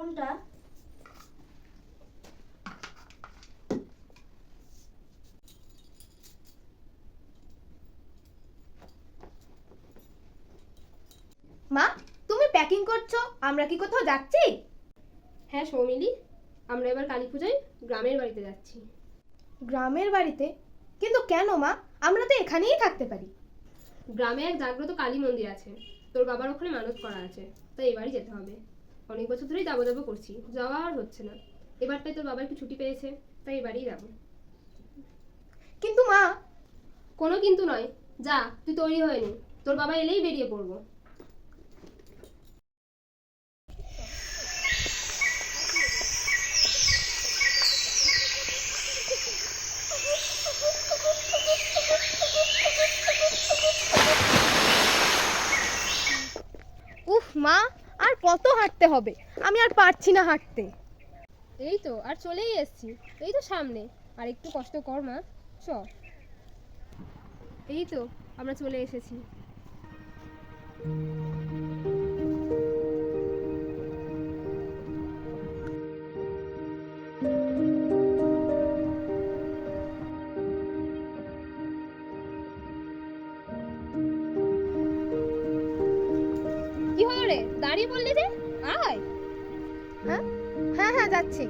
কোনটা? মা, তুমি প্যাকিং করছো? আমরা কি কোথাও যাচ্ছি? হ্যাঁ সৌমিলি, আমরা এবার কালী পূজায় গ্রামের বাড়িতে যাচ্ছি। গ্রামের বাড়িতে? কিন্তু কেন মা? আমরা তো এখানেই থাকতে পারি। গ্রামে এক জাগ্রত কালী মন্দির আছে, তোর বাবার ওখানে মানত করা আছে, তাই এবারই যেতে হবে। অনেক বছর ধরেই যাবো যাবো করছি, যাওয়া আর হচ্ছে না। এবার তাই তোর বাবা একটু ছুটি পেয়েছে, তাই এবারই যাবো। কিন্তু মা, কোনো কিন্তু নয়, যা তুই তৈরি হয়ে নে, তোর বাবা এলেই বেরিয়ে পড়বো। উফ মা, আর কত হাঁটতে হবে? আমি আর পারছি না হাঁটতে। এই তো আর চলেই এসছি, এই তো সামনে। আর একটু কষ্ট কর মা, চ। এই তো আমরা চলে এসেছি। কি হলো রে, দাঁড়িয়ে বললি যে? আয়। হ্যাঁ হ্যাঁ হ্যাঁ, যাচ্ছি।